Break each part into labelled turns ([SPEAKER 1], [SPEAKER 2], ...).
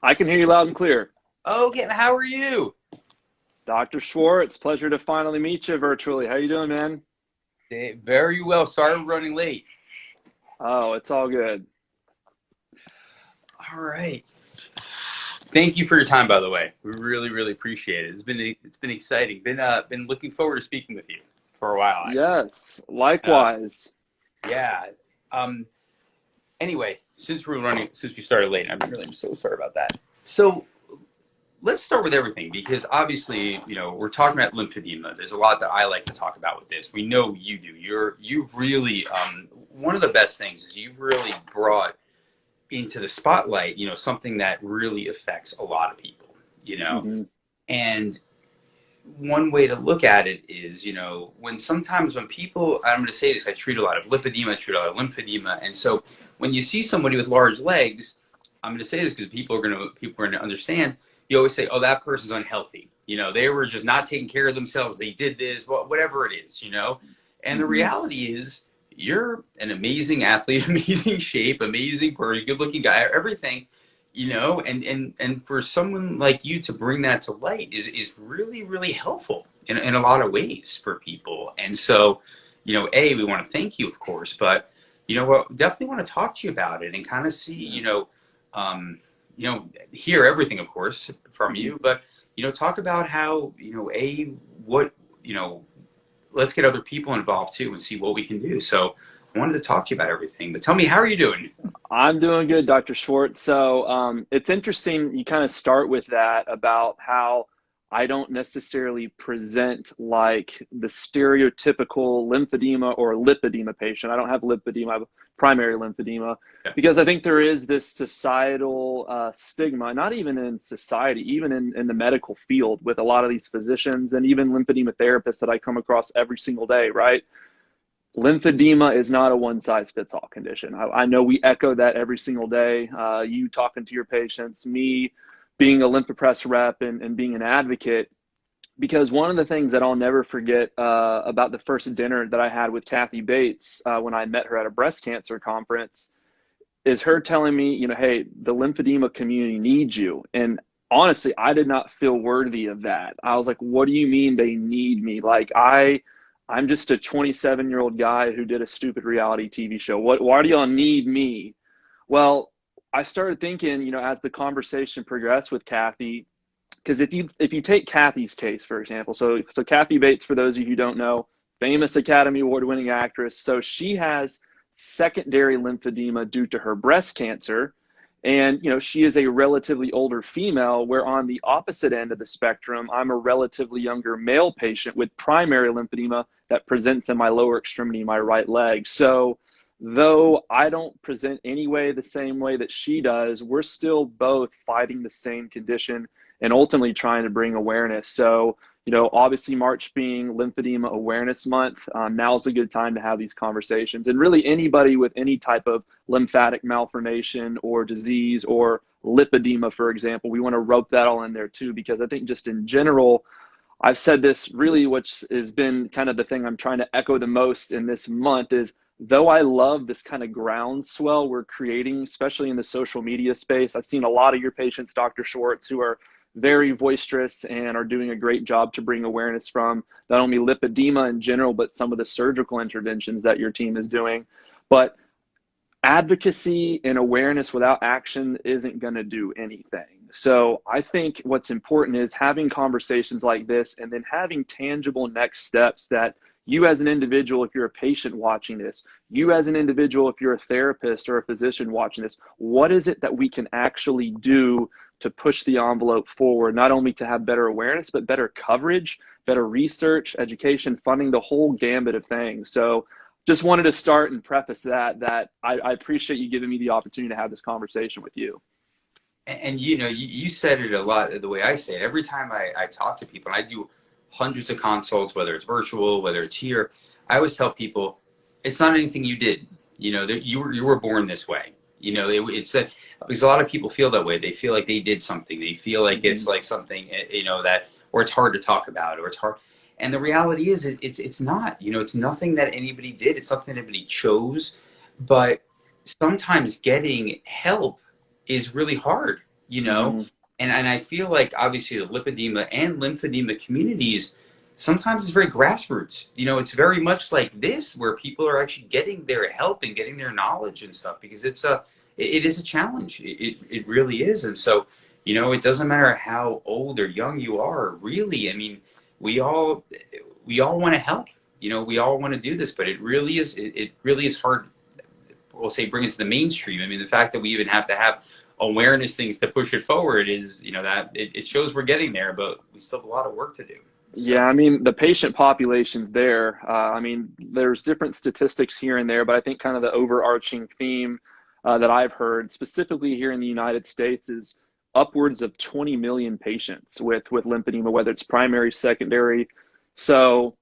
[SPEAKER 1] I can hear you loud and clear.
[SPEAKER 2] Okay, how are you?
[SPEAKER 1] Dr. Schwartz, pleasure to finally meet you virtually. How you doing, man?
[SPEAKER 2] Very well. Sorry we're running late.
[SPEAKER 1] Oh, it's all good.
[SPEAKER 2] All right. Thank you for your time, by the way. We really appreciate it. It's been exciting. Been looking forward to speaking with you for a while, actually.
[SPEAKER 1] Yes, likewise.
[SPEAKER 2] Yeah. Anyway, since we started late, I'm so sorry about that. So let's start with everything, because obviously, we're talking about lymphedema. There's a lot that I like to talk about with this. We know you do. You've really, one of the best things is you've really brought into the spotlight, something that really affects a lot of people,
[SPEAKER 1] Mm-hmm.
[SPEAKER 2] and one way to look at it is, when people, I'm going to say this, I treat a lot of lipedema, I treat a lot of lymphedema. And so when you see somebody with large legs, I'm going to say this because people are going to understand. You always say, oh, that person's unhealthy. They were just not taking care of themselves. They did this, whatever it is, and the reality is you're an amazing athlete, amazing shape, amazing person, good looking guy, everything. And for someone like you to bring that to light is really helpful in a lot of ways for people. And so, we want to thank you, of course, but, definitely want to talk to you about it and kind of see, hear everything, of course, from you, but, talk about how, let's get other people involved too and see what we can do. So I wanted to talk to you about everything, but tell me, how are you doing?
[SPEAKER 1] I'm doing good, Dr. Schwartz. So it's interesting you kind of start with that about how I don't necessarily present like the stereotypical lymphedema or lipedema patient. I don't have lipedema, I have primary lymphedema,
[SPEAKER 2] Yeah.
[SPEAKER 1] because I think there is this societal stigma, not even in society, even in the medical field with a lot of these physicians and even lymphedema therapists that I come across every single day, right? Lymphedema is not a one-size-fits-all condition. I know we echo that every single day. You talking to your patients, me being a lymphopress rep and being an advocate, because one of the things that I'll never forget about the first dinner that I had with Kathy Bates when I met her at a breast cancer conference is her telling me, hey, the lymphedema community needs you. And honestly, I did not feel worthy of that. I was like, what do you mean they need me? Like I'm just a 27-year-old guy who did a stupid reality TV show. Why do y'all need me? Well, I started thinking, as the conversation progressed with Kathy, because if you take Kathy's case, for example, so Kathy Bates, for those of you who don't know, famous Academy Award winning actress. So she has secondary lymphedema due to her breast cancer. And, she is a relatively older female, where on the opposite end of the spectrum, I'm a relatively younger male patient with primary lymphedema that presents in my lower extremity, my right leg. So though I don't present anyway the same way that she does, we're still both fighting the same condition and ultimately trying to bring awareness. So, obviously March being Lymphedema Awareness Month, now's a good time to have these conversations. And really anybody with any type of lymphatic malformation or disease or lipedema, for example, we want to rope that all in there too, because I think just in general, I've said this really, which has been kind of the thing I'm trying to echo the most in this month is, though I love this kind of groundswell we're creating, especially in the social media space, I've seen a lot of your patients, Dr. Schwartz, who are very boisterous and are doing a great job to bring awareness from not only lipedema in general, but some of the surgical interventions that your team is doing. But advocacy and awareness without action isn't going to do anything. So I think what's important is having conversations like this and then having tangible next steps that you as an individual, if you're a patient watching this, you as an individual, if you're a therapist or a physician watching this, what is it that we can actually do to push the envelope forward, not only to have better awareness, but better coverage, better research, education, funding, the whole gambit of things. So just wanted to start and preface that I appreciate you giving me the opportunity to have this conversation with you.
[SPEAKER 2] And you said it a lot the way I say it. Every time I talk to people, and I do hundreds of consults, whether it's virtual, whether it's here, I always tell people, it's not anything you did. You were born this way. It's that, because a lot of people feel that way. They feel like they did something. They feel like it's like something, that, or it's hard to talk about, or it's hard. And the reality is, it's not. It's nothing that anybody did. It's something that anybody chose. But sometimes getting help is really hard. you know?
[SPEAKER 1] Hmm.
[SPEAKER 2] And I feel like obviously the lipedema and lymphedema communities, sometimes it's very grassroots. You know, it's very much like this where people are actually getting their help and getting their knowledge and stuff because it is a challenge. It really is. And so, you know, it doesn't matter how old or young you are, really. I mean, we all want to help. You know, we all want to do this, but it really is hard. We'll say bring it to the mainstream. I mean, the fact that we even have to have awareness things to push it forward is, you know, that it shows we're getting there, but we still have a lot of work to do. So,
[SPEAKER 1] Yeah, I mean, the patient population's there. I mean, there's different statistics here and there, but I think kind of the overarching theme that I've heard, specifically here in the United States, is upwards of 20 million patients with lymphedema, whether it's primary, secondary. So,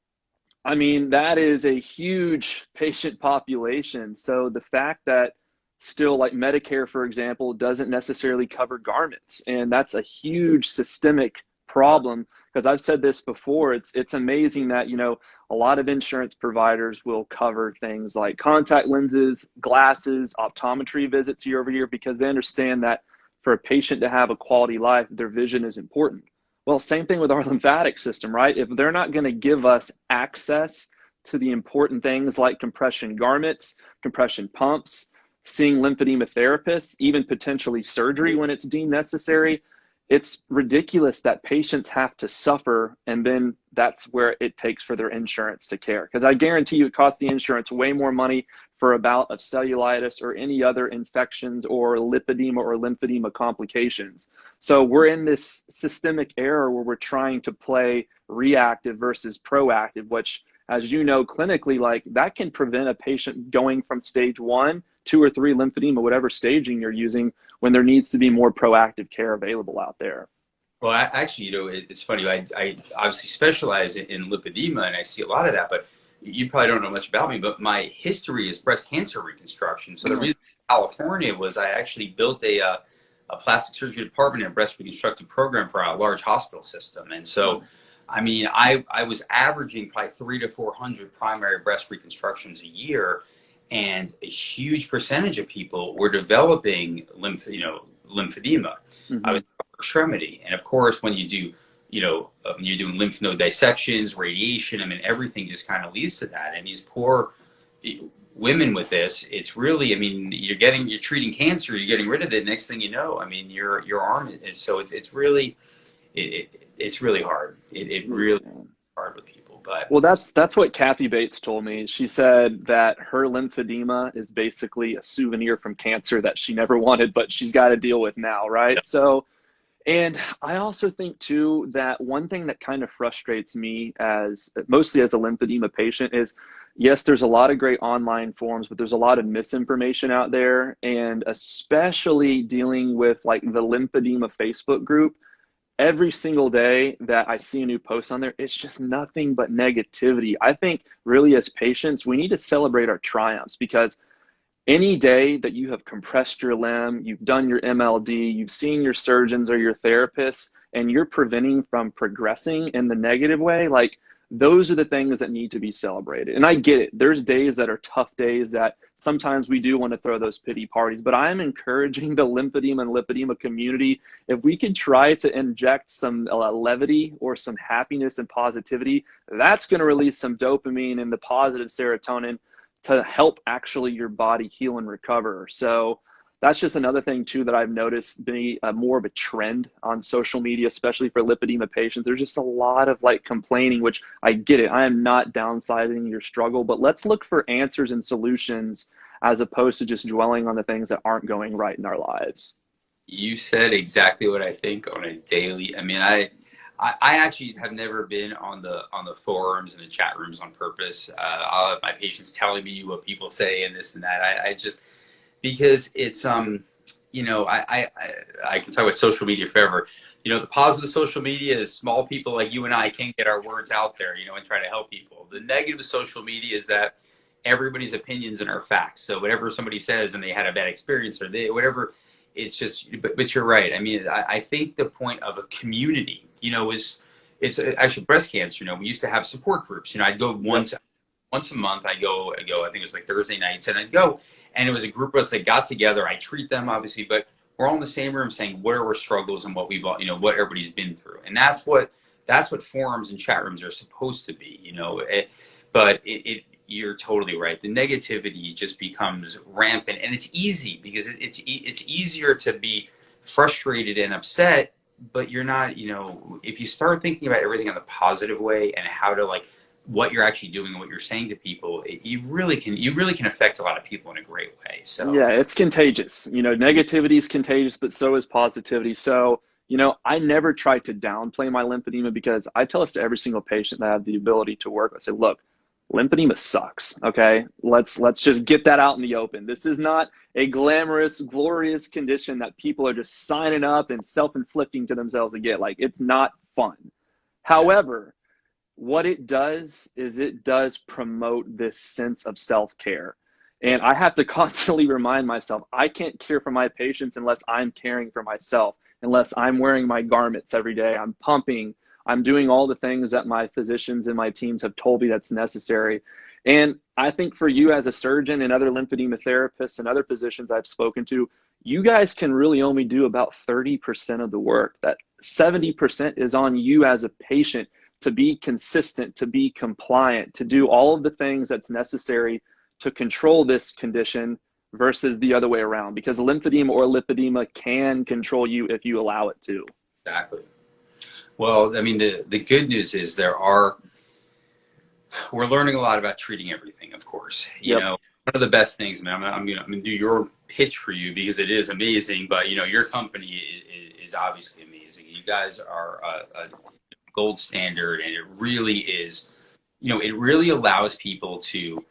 [SPEAKER 1] I mean, that is a huge patient population. So the fact that still, like Medicare, for example, doesn't necessarily cover garments, and that's a huge systemic problem. Because I've said this before, it's amazing that, you know, a lot of insurance providers will cover things like contact lenses, glasses, optometry visits year over year, because they understand that for a patient to have a quality life, their vision is important. Well, same thing with our lymphatic system, right? If they're not going to give us access to the important things like compression garments, compression pumps, seeing lymphedema therapists, even potentially surgery when it's deemed necessary, it's ridiculous that patients have to suffer, and then that's where it takes for their insurance to care. Because I guarantee you it costs the insurance way more money for a bout of cellulitis or any other infections or lipedema or lymphedema complications. So we're in this systemic error where we're trying to play reactive versus proactive, which, as you know, clinically, like that can prevent a patient going from stage 1, 2, or 3 lymphedema, whatever staging you're using, when there needs to be more proactive care available out there.
[SPEAKER 2] well, actually, you know, it's funny. I obviously specialize in lipedema, and I see a lot of that. But you probably don't know much about me. But my history is breast cancer reconstruction. So the
[SPEAKER 1] Mm.
[SPEAKER 2] reason California was I actually built a plastic surgery department and a breast reconstructive program for a large hospital system. And so, I mean, I was averaging probably 300 to 400 primary breast reconstructions a year, and a huge percentage of people were developing lymphedema. I
[SPEAKER 1] Mm-hmm.
[SPEAKER 2] was upper extremity, and of course, when you do, when you're doing lymph node dissections, radiation, I mean, everything just kind of leads to that. And these poor women with this, it's really, I mean, you're treating cancer, you're getting rid of it. Next thing you know, I mean, your arm is so it's really it's really hard. It really is hard with people, but.
[SPEAKER 1] Well, that's what Kathy Bates told me. She said that her lymphedema is basically a souvenir from cancer that she never wanted, but she's got to deal with now, right? So, and I also think too that one thing that kind of frustrates me as mostly as a lymphedema patient is, yes, there's a lot of great online forums, but there's a lot of misinformation out there, and especially dealing with like the lymphedema Facebook group. Every single day that I see a new post on there, it's just nothing but negativity. I think really as patients, we need to celebrate our triumphs, because any day that you have compressed your limb, you've done your MLD, you've seen your surgeons or your therapists, and you're preventing from progressing in the negative way, like those are the things that need to be celebrated. And I get it. There's days that are tough days that sometimes we do want to throw those pity parties, but I am encouraging the lymphedema and lipedema community. If we could try to inject some levity or some happiness and positivity, that's going to release some dopamine and the positive serotonin to help actually your body heal and recover. So that's just another thing too that I've noticed be more of a trend on social media, especially for lipedema patients. There's just a lot of like complaining, which I get it. I am not downsizing your struggle, but let's look for answers and solutions as opposed to just dwelling on the things that aren't going right in our lives.
[SPEAKER 2] You said exactly what I think on a daily. I mean, I actually have never been on the forums and the chat rooms on purpose. I'll have my patients telling me what people say and this and that. I just because it's I can talk about social media forever. You know, the positive social media is small people like you and I can't get our words out there, and try to help people. The negative social media is that everybody's opinions and our facts. So whatever somebody says and they had a bad experience or whatever, it's just, but you're right. I mean, I think the point of a community, is it's actually breast cancer. We used to have support groups. I'd go once a month. I go, I think it was like Thursday nights, and I'd go, and it was a group of us that got together. I treat them obviously, but we're all in the same room saying what are our struggles and what we've all, what everybody's been through. And that's what forums and chat rooms are supposed to be, but you're totally right. The negativity just becomes rampant, and it's easy because it's easier to be frustrated and upset, but you're not, if you start thinking about everything in the positive way and how to what you're actually doing and what you're saying to people, you really can affect a lot of people in a great way. So
[SPEAKER 1] yeah, it's contagious. Negativity is contagious, but so is positivity. So, I never try to downplay my lymphedema, because I tell this to every single patient that I have the ability to work. I say, look, lymphedema sucks. Okay. Let's just get that out in the open. This is not a glamorous, glorious condition that people are just signing up and self-inflicting to themselves to get. It's not fun. However, what it does is it does promote this sense of self-care. And I have to constantly remind myself, I can't care for my patients unless I'm caring for myself, unless I'm wearing my garments every day, I'm pumping, I'm doing all the things that my physicians and my teams have told me that's necessary. And I think for you as a surgeon and other lymphedema therapists and other physicians I've spoken to, you guys can really only do about 30% of the work. That 70% is on you as a patient to be consistent, to be compliant, to do all of the things that's necessary to control this condition versus the other way around, because lymphedema or lipedema can control you if you allow it to.
[SPEAKER 2] Exactly. Well, I mean, the good news is we're learning a lot about treating everything, of course.
[SPEAKER 1] Yep.
[SPEAKER 2] One of the best things, man, I'm gonna do your pitch for you because it is amazing, but your company is obviously amazing. You guys are a gold standard, and it really is, it really allows people to,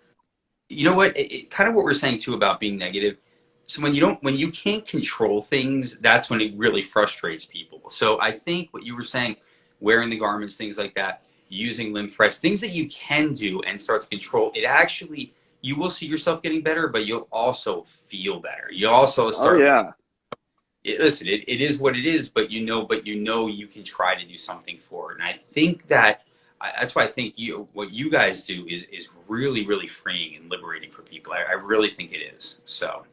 [SPEAKER 2] kind of what we're saying too about being negative. So when you can't control things, that's when it really frustrates people. So I think what you were saying, wearing the garments, things like that, using Lymphedema, things that you can do and start to control, it actually, you will see yourself getting better, but you'll also feel better. You also start.
[SPEAKER 1] Oh yeah.
[SPEAKER 2] Listen, it is what it is, but you you can try to do something for it. And I think that's why I think what you guys do is really, really freeing and liberating for people. I really think it is. So.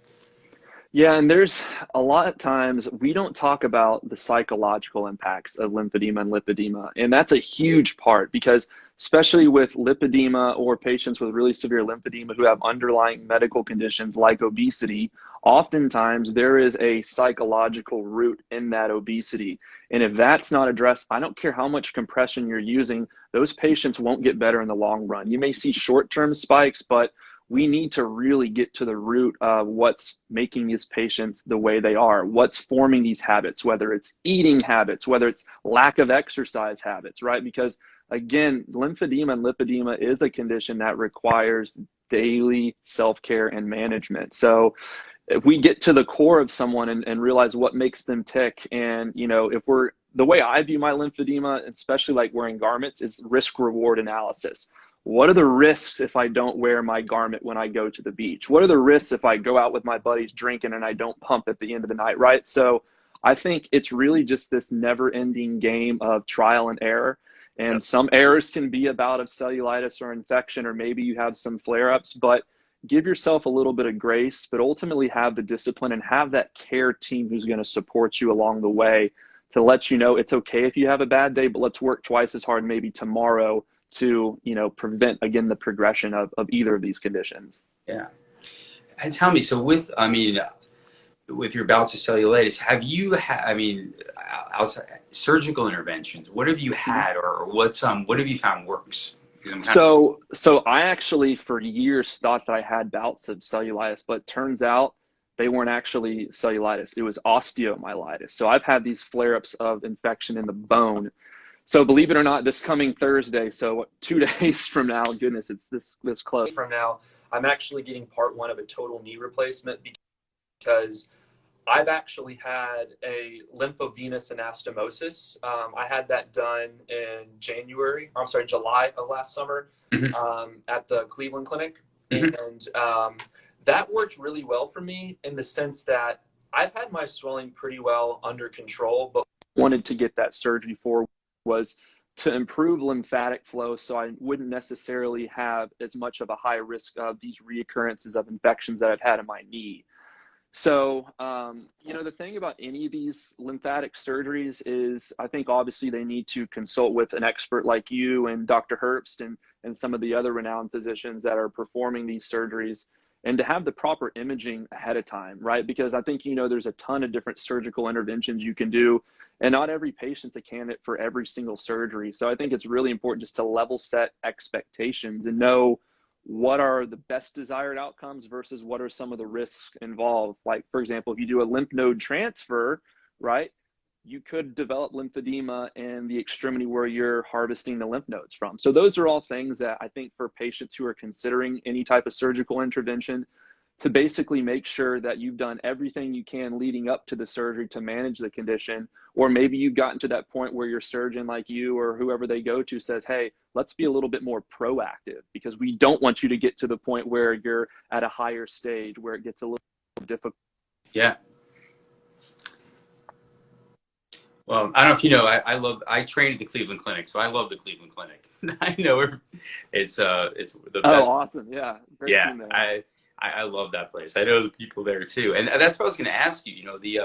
[SPEAKER 1] Yeah, and there's a lot of times we don't talk about the psychological impacts of lymphedema and lipedema. And that's a huge part, because especially with lipedema or patients with really severe lymphedema who have underlying medical conditions like obesity, oftentimes there is a psychological root in that obesity. And if that's not addressed, I don't care how much compression you're using, those patients won't get better in the long run. You may see short-term spikes, but we need to really get to the root of what's making these patients the way they are, what's forming these habits, whether it's eating habits, whether it's lack of exercise habits, right? Because again, lymphedema and lipedema is a condition that requires daily self-care and management. So if we get to the core of someone and realize what makes them tick, and the way I view my lymphedema, especially like wearing garments, is risk reward analysis. What are the risks if I don't wear my garment when I go to the beach? What are the risks if I go out with my buddies drinking and I don't pump at the end of the night, right? So I think it's really just this never-ending game of trial and error. And some errors can be a bout of cellulitis or infection, or maybe you have some flare-ups, but give yourself a little bit of grace, but ultimately have the discipline and have that care team who's going to support you along the way to let you know it's okay if you have a bad day, but let's work twice as hard maybe tomorrow to prevent again the progression of either of these conditions.
[SPEAKER 2] Yeah. And tell me, so with your bouts of cellulitis, have you had, outside surgical interventions, what have you had, or what have you found works?
[SPEAKER 1] So I actually for years thought that I had bouts of cellulitis, but turns out they weren't actually cellulitis. It was osteomyelitis. So I've had these flare-ups of infection in the bone. So believe it or not, this coming Thursday, so 2 days from now, goodness, it's this close.
[SPEAKER 3] From now, I'm actually getting part 1 of a total knee replacement, because I've actually had a lymphovenous anastomosis. I had that done in July of last summer at the Cleveland Clinic. And that worked really well for me in the sense that I've had my swelling pretty well under control, but
[SPEAKER 1] wanted to get that surgery for was to improve lymphatic flow, so I wouldn't necessarily have as much of a high risk of these reoccurrences of infections that I've had in my knee. So, the thing about any of these lymphatic surgeries is I think obviously they need to consult with an expert like you and Dr. Herbst and some of the other renowned physicians that are performing these surgeries, and to have the proper imaging ahead of time, right? Because I think, there's a ton of different surgical interventions you can do, and not every patient's a candidate for every single surgery. So I think it's really important just to level set expectations and know what are the best desired outcomes versus what are some of the risks involved. Like, for example, if you do a lymph node transfer, right, you could develop lymphedema in the extremity where you're harvesting the lymph nodes from. So those are all things that I think for patients who are considering any type of surgical intervention, to basically make sure that you've done everything you can leading up to the surgery to manage the condition. Or maybe you've gotten to that point where your surgeon like you or whoever they go to says, hey, let's be a little bit more proactive, because we don't want you to get to the point where you're at a higher stage where it gets a little difficult.
[SPEAKER 2] Yeah. Well, I don't know if you know, I trained at the Cleveland Clinic, so I love the Cleveland Clinic. I know it's the best.
[SPEAKER 1] Oh, awesome. Yeah. Great team there.
[SPEAKER 2] I love that place. I know the people there too. And that's what I was going to ask you, the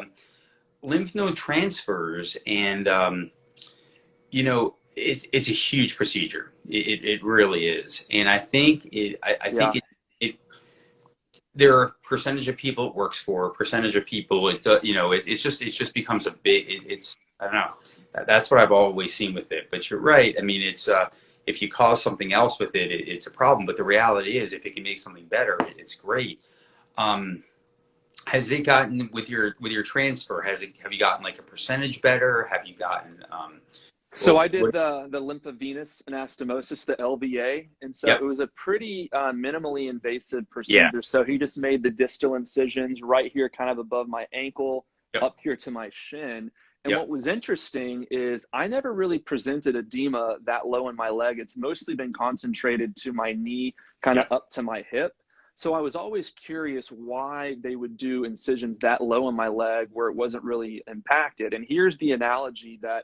[SPEAKER 2] lymph node transfers, and, it's a huge procedure. It really is. And I think there are a percentage of people it works for, a percentage of people it just becomes a big, I don't know. That's what I've always seen with it. But you're right. I mean, it's, if you cause something else with it, it's a problem. But the reality is, if it can make something better, it's great. Has it gotten with your transfer? Have you gotten like a percentage better? Have you gotten?
[SPEAKER 1] So I did the lymphovenous anastomosis, the LVA, and so it was a pretty minimally invasive procedure. Yeah. So he just made the distal incisions right here, kind of above my ankle, up here to my shin. And what was interesting is I never really presented edema that low in my leg. It's mostly been concentrated to my knee, kind of up to my hip. So I was always curious why they would do incisions that low in my leg where it wasn't really impacted. And here's the analogy that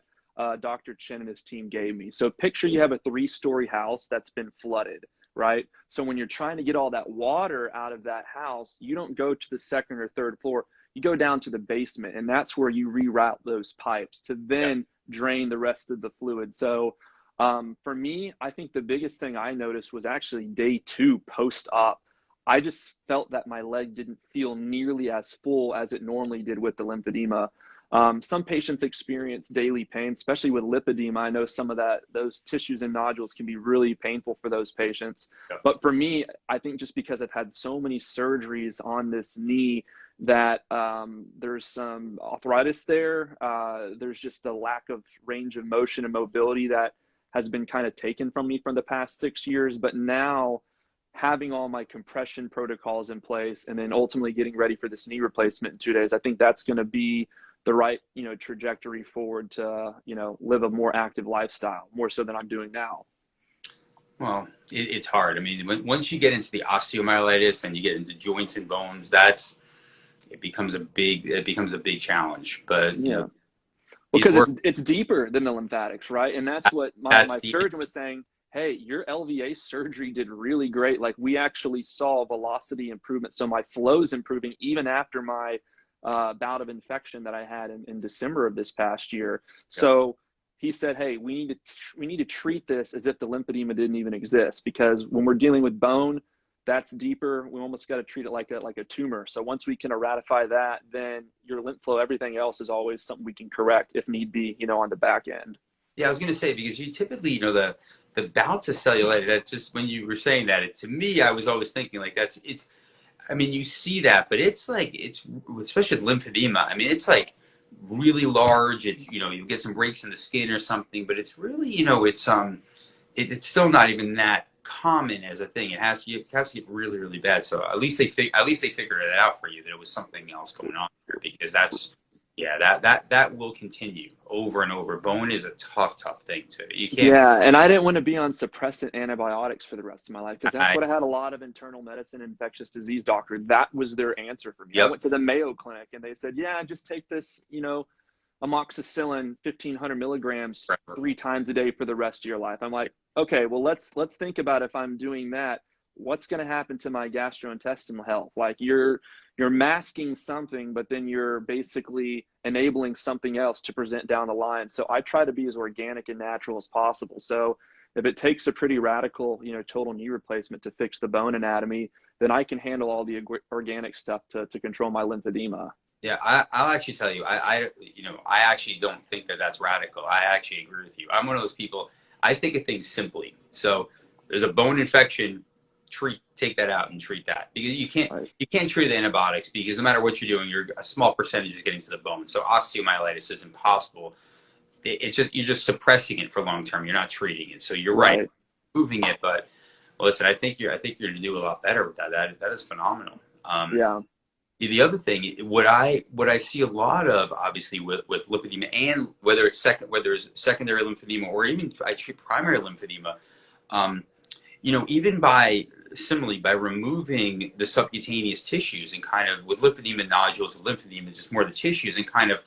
[SPEAKER 1] Dr. Chen and his team gave me. So picture you have a 3-story house that's been flooded, right? So when you're trying to get all that water out of that house, you don't go to the 2nd or 3rd floor. You go down to the basement, and that's where you reroute those pipes to then drain the rest of the fluid. So for me, I think the biggest thing I noticed was actually day 2 post-op. I just felt that my leg didn't feel nearly as full as it normally did with the lymphedema. Some patients experience daily pain, especially with lipedema. I know some of those tissues and nodules can be really painful for those patients. But for me, I think just because I've had so many surgeries on this knee, that there's some arthritis there. There's just a lack of range of motion and mobility that has been kind of taken from me from the past 6 years. But now, having all my compression protocols in place and then ultimately getting ready for this knee replacement in 2 days, I think that's going to be the right, trajectory forward to, live a more active lifestyle, more so than I'm doing now.
[SPEAKER 2] Well, it's hard. I mean, once you get into the osteomyelitis and you get into joints and bones, it becomes a big challenge. But
[SPEAKER 1] because it's deeper than the lymphatics, right? And that's what my surgeon was saying. Hey, your LVA surgery did really great. Like, we actually saw velocity improvement. So my flow's improving even after my bout of infection that I had in December of this past year. So he said, hey, we need to treat this as if the lymphedema didn't even exist, because when we're dealing with bone, that's deeper. We almost got to treat it like a tumor. So once we can ratify that, then your lymph flow, everything else is always something we can correct if need be, on the back end.
[SPEAKER 2] Yeah, I was going to say, because you typically, the bouts of cellulitis, that just, when you were saying that, to me, I was always thinking like you see that, but it's especially with lymphedema. I mean, it's like really large. It's, you get some breaks in the skin or something, but it's really, it's still not even that common as a thing. It has to get really, really bad. So at least they figured it out for you, that it was something else going on here, because that will continue over and over. Bone is a tough thing too. You can't.
[SPEAKER 1] Yeah, and I didn't want to be on suppressant antibiotics for the rest of my life, because that's what I had a lot of internal medicine, infectious disease doctor. That was their answer for me. Yep. I went to the Mayo Clinic and they said, yeah, just take this, amoxicillin 1,500 milligrams 3 times a day for the rest of your life. I'm like, okay, well, let's think about if I'm doing that, what's going to happen to my gastrointestinal health? Like you're masking something, but then you're basically enabling something else to present down the line. So I try to be as organic and natural as possible. So if it takes a pretty radical, total knee replacement to fix the bone anatomy, then I can handle all the organic stuff to control my lymphedema.
[SPEAKER 2] Yeah, I'll actually tell you, I actually don't think that that's radical. I actually agree with you. I'm one of those people. I think of things simply. So there's a bone infection, take that out and treat that, because you can't treat the antibiotics, because no matter what you're doing, a small percentage is getting to the bone. So osteomyelitis is impossible. It's just, you're just suppressing it for long term. You're not treating it. So you're right, moving it. But listen, I think you're going to do a lot better with that. That is phenomenal.
[SPEAKER 1] Yeah.
[SPEAKER 2] The other thing, what I see a lot of, obviously, with lipedema, and whether it's secondary lymphedema or even I treat primary lymphedema, even by removing the subcutaneous tissues and kind of with lipedema nodules, with lymphedema, just more the tissues, and kind of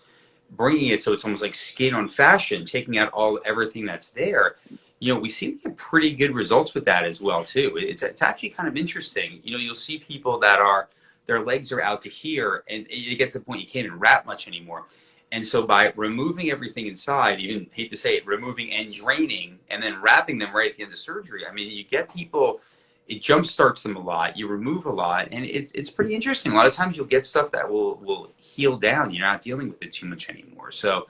[SPEAKER 2] bringing it so it's almost like skin on fascia, and taking out everything that's there. We seem to get pretty good results with that as well too. It's actually kind of interesting. You'll see people that their legs are out to here, and it gets to the point you can't even wrap much anymore. And so by removing everything inside, even hate to say it, removing and draining and then wrapping them right at the end of surgery, I mean, you get people, it jumpstarts them a lot, you remove a lot, and it's pretty interesting. A lot of times you'll get stuff that will heal down. You're not dealing with it too much anymore. So,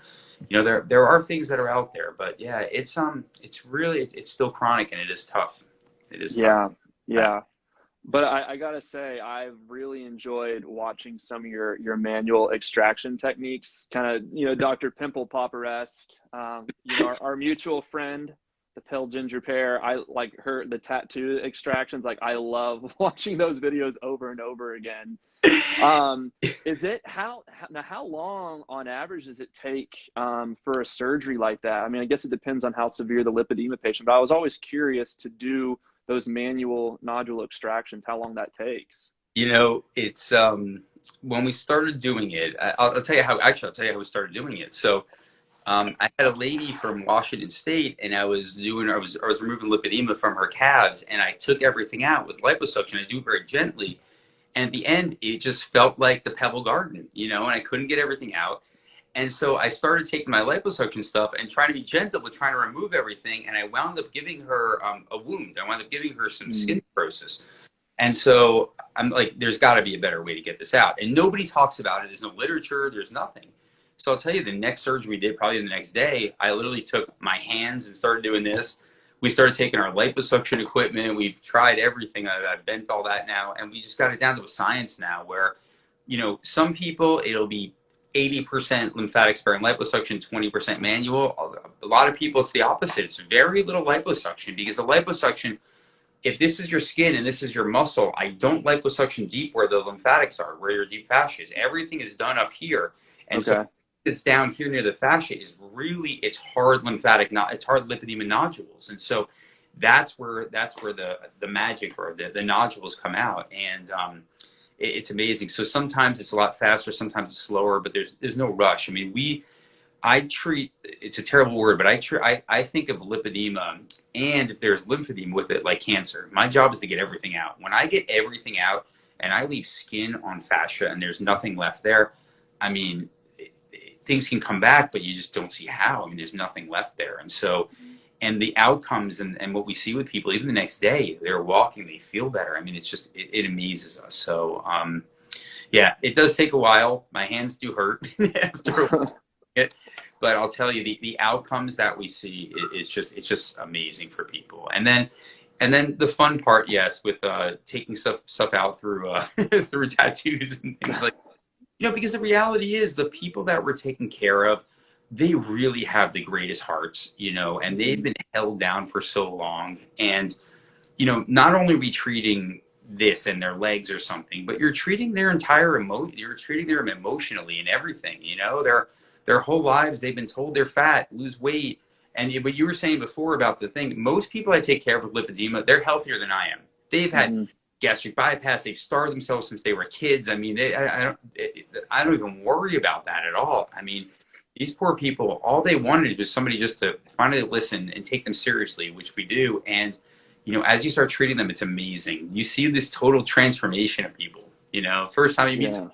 [SPEAKER 2] there are things that are out there, but yeah, it's still chronic, and it is tough. It is tough.
[SPEAKER 1] Yeah. But I gotta say, I've really enjoyed watching some of your manual extraction techniques, kind of, Dr. Pimple Popper-esque. Our mutual friend, the pale ginger pear, I like the tattoo extractions. Like, I love watching those videos over and over again. How long on average does it take for a surgery like that? I mean, I guess it depends on how severe the lipedema patient, but I was always curious to do those manual nodule extractions, how long that takes.
[SPEAKER 2] It's when we started doing it, I'll tell you how we started doing it. So I had a lady from Washington State, and I was removing lipedema from her calves, and I took everything out with liposuction. I do it very gently, and at the end it just felt like the Pebble Garden, and I couldn't get everything out. And so I started taking my liposuction stuff and trying to be gentle with trying to remove everything. And I wound up giving her a wound. I wound up giving her some skin necrosis. And so I'm like, there's got to be a better way to get this out. And nobody talks about it. There's no literature. There's nothing. So I'll tell you, the next surgery we did, probably the next day, I literally took my hands and started doing this. We started taking our liposuction equipment. We've tried everything. I've bent all that now. And we just got it down to a science now where, some people, it'll be 80% lymphatic sparing liposuction, 20% manual. A lot of people, it's the opposite. It's very little liposuction, because the liposuction, if this is your skin and this is your muscle, I don't liposuction deep where the lymphatics are, where your deep fascia is. Everything is done up here. And so it's down here near the fascia is really, it's hard lipedema nodules. And so that's where the magic or the nodules come out. And it's amazing. So sometimes it's a lot faster, sometimes it's slower, but there's no rush. I mean, I treat, it's a terrible word, but I think of lipedema, and if there's lymphedema with it, like cancer. My job is to get everything out. When I get everything out and I leave skin on fascia and there's nothing left there, I mean, things can come back, but you just don't see how. I mean, there's nothing left there. And so, and the outcomes and what we see with people, even the next day, they're walking, they feel better. I mean, it's just, it amazes us. So, yeah, it does take a while. My hands do hurt after a while. But I'll tell you, the outcomes that we see it's just amazing for people. And then the fun part, yes, with taking stuff out through through tattoos and things like, because the reality is the people that we're taking care of, they really have the greatest hearts, and they've been held down for so long. And, not only are we treating this in their legs or something, but you're treating their entire you're treating them emotionally and everything, their whole lives, they've been told they're fat, lose weight. And what you were saying before about the thing, most people I take care of with lipedema, they're healthier than I am. They've had gastric bypass, they've starved themselves since they were kids. I mean, I don't even worry about that at all. I mean, these poor people, all they wanted was somebody just to finally listen and take them seriously, which we do. And, as you start treating them, it's amazing. You see this total transformation of people. First time you meet
[SPEAKER 1] Yeah.
[SPEAKER 2] someone,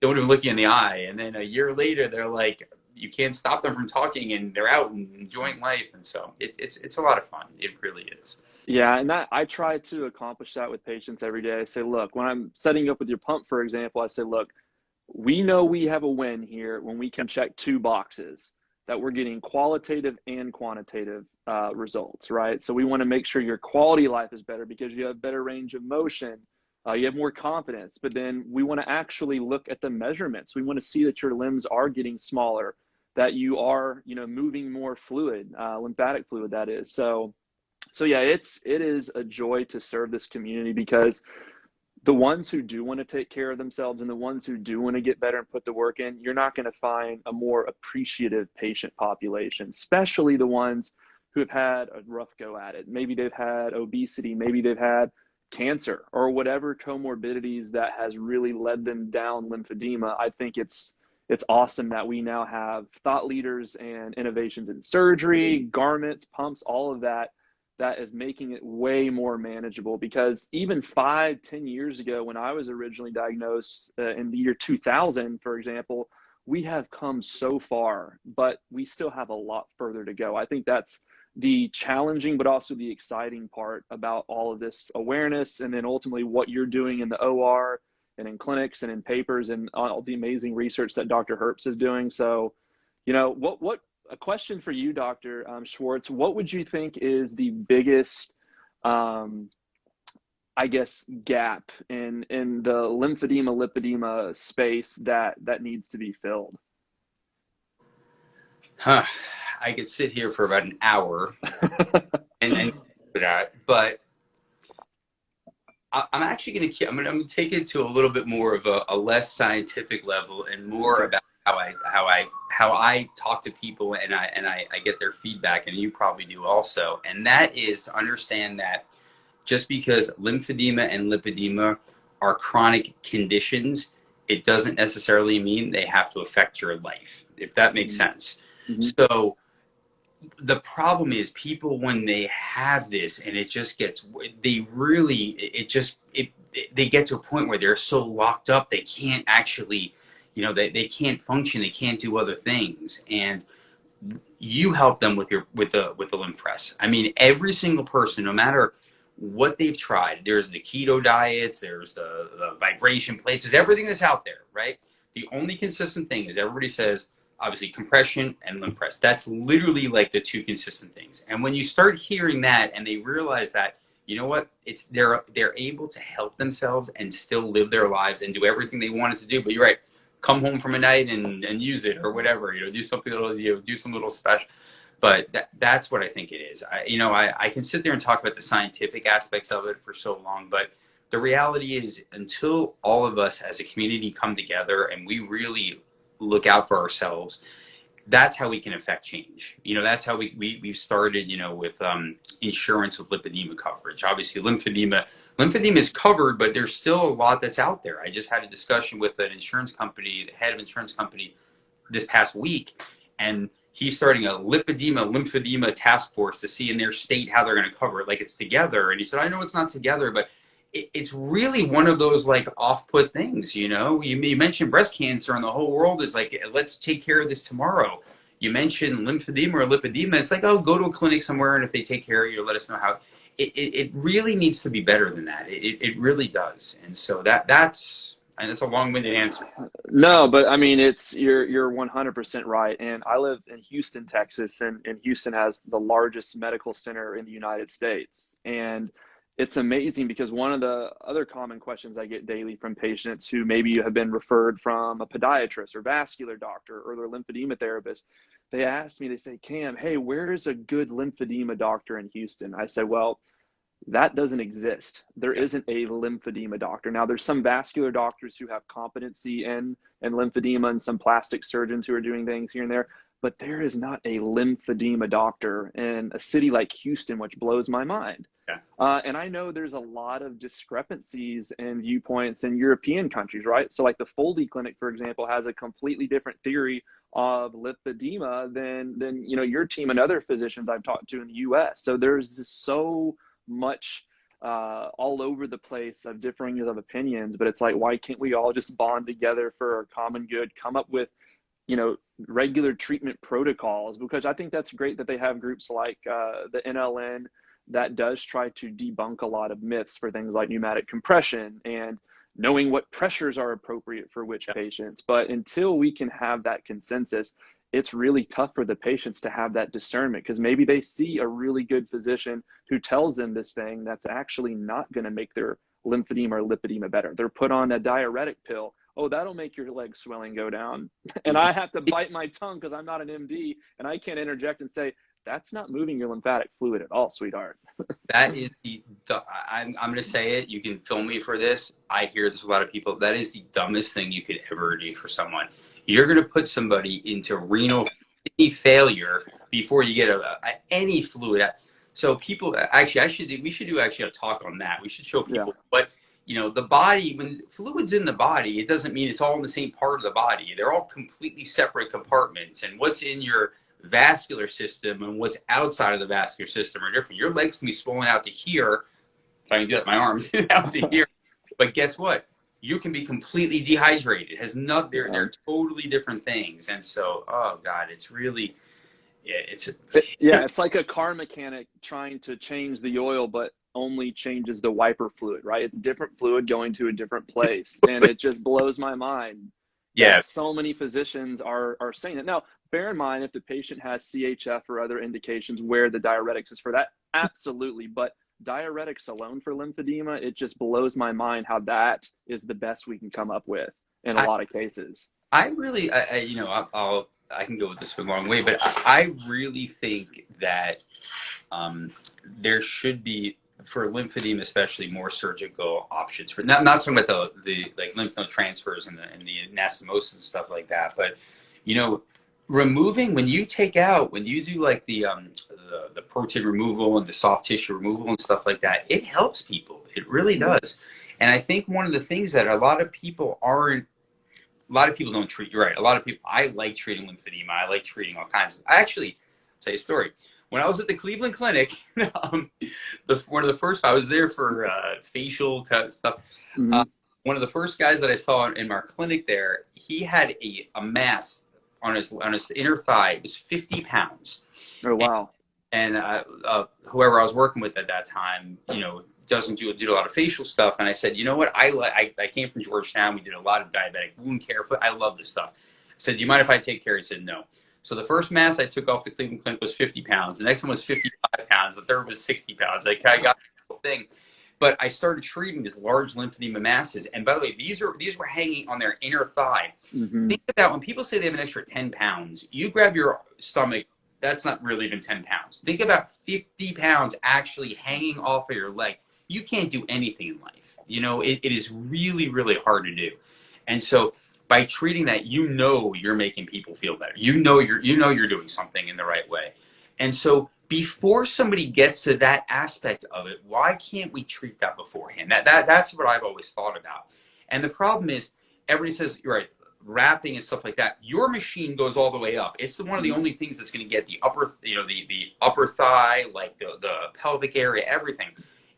[SPEAKER 2] don't even look you in the eye. And then a year later, they're like, you can't stop them from talking, and they're out and enjoying life. And so it's a lot of fun. It really is.
[SPEAKER 1] Yeah, and that I try to accomplish that with patients every day. I say, look, when I'm setting you up with your pump, for example, I say, look, we know we have a win here when we can check two boxes that we're getting qualitative and quantitative results, right? So we want to make sure your quality of life is better because you have better range of motion, you have more confidence, but then we want to actually look at the measurements. We want to see that your limbs are getting smaller, that you are, moving more fluid, lymphatic fluid, that is. So yeah, it is a joy to serve this community because the ones who do want to take care of themselves and the ones who do want to get better and put the work in, you're not going to find a more appreciative patient population, especially the ones who have had a rough go at it. Maybe they've had obesity, maybe they've had cancer or whatever comorbidities that has really led them down lymphedema. I think it's awesome that we now have thought leaders and innovations in surgery, garments, pumps, all of that is making it way more manageable, because even 5-10 years ago, when I was originally diagnosed in the year 2000, for example, we have come so far, but we still have a lot further to go. I think that's the challenging, but also the exciting part about all of this awareness, and then ultimately what you're doing in the OR and in clinics and in papers and all the amazing research that Dr. Herbst is doing. So, what a question for you, Dr. Schwartz, what would you think is the biggest, gap in the lymphedema, lipedema space that needs to be filled?
[SPEAKER 2] I could sit here for about an hour and that, but I'm actually going to take it to a little bit more of a less scientific level and more about how I talk to people and I get their feedback, and you probably do also. And that is to understand that just because lymphedema and lipedema are chronic conditions, it doesn't necessarily mean they have to affect your life, if that makes sense.
[SPEAKER 1] Mm-hmm.
[SPEAKER 2] So the problem is people, when they have this and it just gets, they get to a point where they're so locked up, they can't actually, they can't function, they can't do other things. And you help them with the lymph press. I mean, every single person, no matter what they've tried, there's the keto diets, there's the vibration plates, there's everything that's out there, right? The only consistent thing is everybody says, obviously, compression and lymph press. That's literally like the two consistent things. And when you start hearing that and they realize that, you know what, they're able to help themselves and still live their lives and do everything they wanted to do. But you're right, come home from a night and use it or whatever, do something little, do some little special. But that's what I think it is. I can sit there and talk about the scientific aspects of it for so long, but the reality is, until all of us as a community come together and we really look out for ourselves, that's how we can affect change. That's how we've started, with insurance, with lipedema coverage. Obviously, lymphedema is covered, but there's still a lot that's out there. I just had a discussion with an insurance company, the head of insurance company, this past week, and he's starting a lymphedema task force to see in their state how they're going to cover it, like it's together. And he said, I know it's not together, but it's really one of those like off-put things, you mentioned breast cancer and the whole world is like, let's take care of this tomorrow. You mentioned lymphedema or lipedema. It's like, oh, go to a clinic somewhere, and if they take care of you, let us know how. It really needs to be better than that. It really does. And so that's a long-winded answer.
[SPEAKER 1] No, but I mean, you're 100% right. And I live in Houston, Texas, and Houston has the largest medical center in the United States. And it's amazing because one of the other common questions I get daily from patients who maybe have been referred from a podiatrist or vascular doctor or their lymphedema therapist, they ask me, they say, Cam, hey, where is a good lymphedema doctor in Houston? I said, well, that doesn't exist. There isn't a lymphedema doctor. Now, there's some vascular doctors who have competency in lymphedema and some plastic surgeons who are doing things here and there, but there is not a lymphedema doctor in a city like Houston, which blows my mind.
[SPEAKER 2] Yeah.
[SPEAKER 1] And I know there's a lot of discrepancies in viewpoints in European countries, right? So like the Foldy Clinic, for example, has a completely different theory of lipedema than your team and other physicians I've talked to in the US. So there's just so much all over the place of differing of opinions, but it's like, why can't we all just bond together for our common good, come up with, regular treatment protocols? Because I think that's great that they have groups like the NLN that does try to debunk a lot of myths for things like pneumatic compression and knowing what pressures are appropriate for which patients. But until we can have that consensus, it's really tough for the patients to have that discernment, because maybe they see a really good physician who tells them this thing that's actually not going to make their lymphedema or lipedema better. They're put on a diuretic pill. Oh, that'll make your leg swelling go down. And I have to bite my tongue because I'm not an MD, and I can't interject and say, that's not moving your lymphatic fluid at all, sweetheart.
[SPEAKER 2] That is I'm going to say it. You can film me for this. I hear this with a lot of people. That is the dumbest thing you could ever do for someone. You're going to put somebody into renal failure before you get any fluid out. So people, actually, we should do a talk on that. We should show people what, the body, when fluid's in the body, it doesn't mean it's all in the same part of the body. They're all completely separate compartments, and what's in your vascular system and what's outside of the vascular system are different. Your legs can be swollen out to here. If I can do that, my arms out to here. But guess what? You can be completely dehydrated. It has not. They're totally different things. And so, oh God, it's really, it's
[SPEAKER 1] like a car mechanic trying to change the oil, but only changes the wiper fluid, right? It's different fluid going to a different place, and it just blows my mind.
[SPEAKER 2] Yeah,
[SPEAKER 1] so many physicians are saying it. Now, bear in mind, if the patient has CHF or other indications where the diuretics is for that, absolutely. But diuretics alone for lymphedema, it just blows my mind how that is the best we can come up with in a lot of cases.
[SPEAKER 2] I really, I can go with this for a long way, but I really think that there should be, for lymphedema especially, more surgical options. For not talking about the like lymph node transfers and the anastomosis and stuff like that, but removing, when you do like the protein removal and the soft tissue removal and stuff like that, it helps people. It really does. And I think one of the things that a lot of people don't treat. You're right. A lot of people. I like treating lymphedema. I like treating all kinds of. I actually, I'll tell you a story. When I was at the Cleveland Clinic, one of the first, I was there for facial cut stuff.
[SPEAKER 1] Mm-hmm.
[SPEAKER 2] One of the first guys that I saw in our clinic there, he had a mass on his inner thigh. It was 50 pounds.
[SPEAKER 1] Oh, wow.
[SPEAKER 2] And whoever I was working with at that time, doesn't do a lot of facial stuff. And I said, you know what? I came from Georgetown. We did a lot of diabetic wound care. I love this stuff. I said, do you mind if I take care? He said, no. So the first mass I took off the Cleveland Clinic was 50 pounds. The next one was 55 pounds. The third was 60 pounds. I got the whole thing. But I started treating these large lymphedema masses. And by the way, these were hanging on their inner thigh.
[SPEAKER 1] Mm-hmm.
[SPEAKER 2] Think about when people say they have an extra 10 pounds, you grab your stomach, that's not really even 10 pounds. Think about 50 pounds actually hanging off of your leg. You can't do anything in life. It is really, really hard to do. And so by treating that, you're making people feel better. You're doing something in the right way. And so before somebody gets to that aspect of it, why can't we treat that beforehand? That's what I've always thought about. And the problem is, everybody says, you're right, wrapping and stuff like that. Your machine goes all the way up. It's one of the only things that's going to get the upper, the upper thigh, like the pelvic area, everything.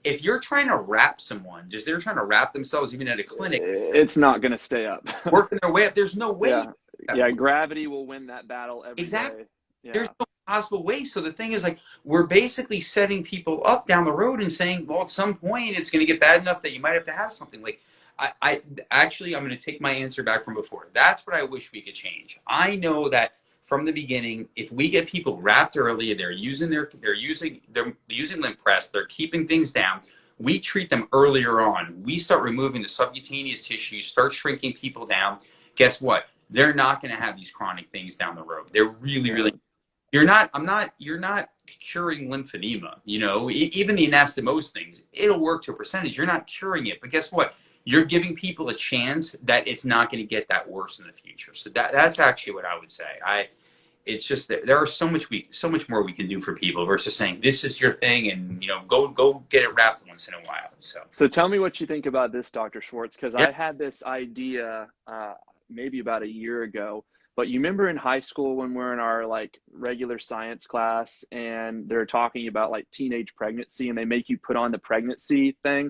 [SPEAKER 2] If you're trying to wrap someone, they're trying to wrap themselves even at a clinic,
[SPEAKER 1] it's not going to stay up.
[SPEAKER 2] Working their way up, there's no way.
[SPEAKER 1] Yeah, gravity will win that battle every
[SPEAKER 2] exactly.
[SPEAKER 1] day. Yeah.
[SPEAKER 2] There's no possible way. So the thing is, like, we're basically setting people up down the road and saying, well, at some point it's going to get bad enough that you might have to have something. Like, I'm going to take my answer back from before. That's what I wish we could change. I know that from the beginning, if we get people wrapped early, they're using lymph press, they're keeping things down. We treat them earlier on. We start removing the subcutaneous tissue, start shrinking people down. Guess what? They're not going to have these chronic things down the road. They're really. You're not curing lymphedema. Even the anastomosis things, it'll work to a percentage. You're not curing it, but guess what? You're giving people a chance that it's not going to get that worse in the future. So that's actually what I would say. It's just that there are so much more we can do for people versus saying this is your thing and go get it wrapped once in a while.
[SPEAKER 1] So tell me what you think about this, Dr. Schwartz, because I had this idea maybe about a year ago, But you remember in high school when we're in our like regular science class and they're talking about like teenage pregnancy and they make you put on the pregnancy thing?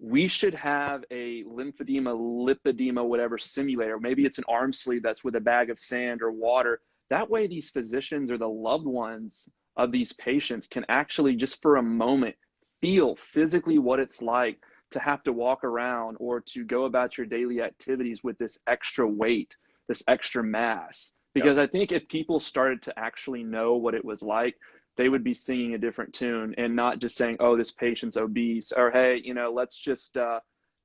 [SPEAKER 1] We should have a lymphedema, lipedema, whatever simulator. Maybe it's an arm sleeve that's with a bag of sand or water. That way these physicians or the loved ones of these patients can actually just for a moment feel physically what it's like to have to walk around or to go about your daily activities with this extra weight, this extra mass. Because I think if people started to actually know what it was like, they would be singing a different tune and not just saying, oh, this patient's obese, or hey, you know, let's just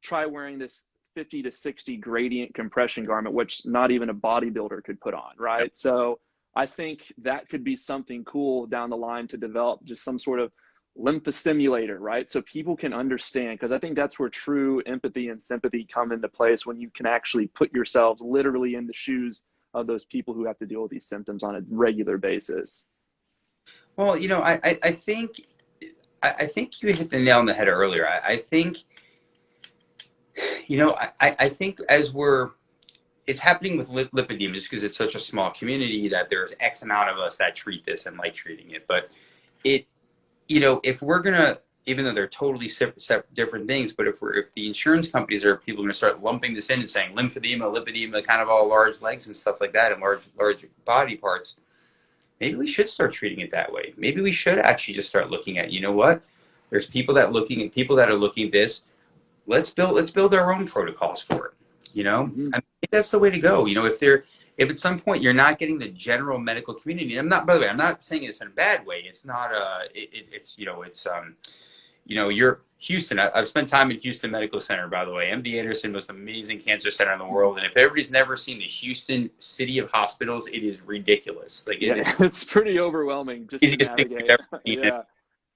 [SPEAKER 1] try wearing this 50 to 60 gradient compression garment, which not even a bodybuilder could put on, right? So I think that could be something cool down the line to develop, just some sort of lymphostimulator, right? So people can understand, because I think that's where true empathy and sympathy come into place, when you can actually put yourselves literally in the shoes of those people who have to deal with these symptoms on a regular basis.
[SPEAKER 2] Well, you know, I think you hit the nail on the head earlier. I think, you know, I think it's happening with lipedema just because it's such a small community that there's X amount of us that treat this and like treating it. But you know, if we're gonna, even though they're totally separate different things, but if the insurance companies or people are gonna start lumping this in and saying lymphedema, lipedema, kind of all large legs and stuff like that, and large body parts, maybe we should start treating it that way. Maybe we should actually just start looking at, you know what? There's people that are looking at this. Let's build our own protocols for it. You know, I think that's the way to go. You know, if at some point you're not getting the general medical community, by the way, I'm not saying it's in a bad way. It's not you're Houston. I've spent time in Houston Medical Center, by the way. MD Anderson, most amazing cancer center in the world. And if everybody's never seen the Houston City of Hospitals, it is ridiculous. Like
[SPEAKER 1] it's pretty overwhelming just to navigate.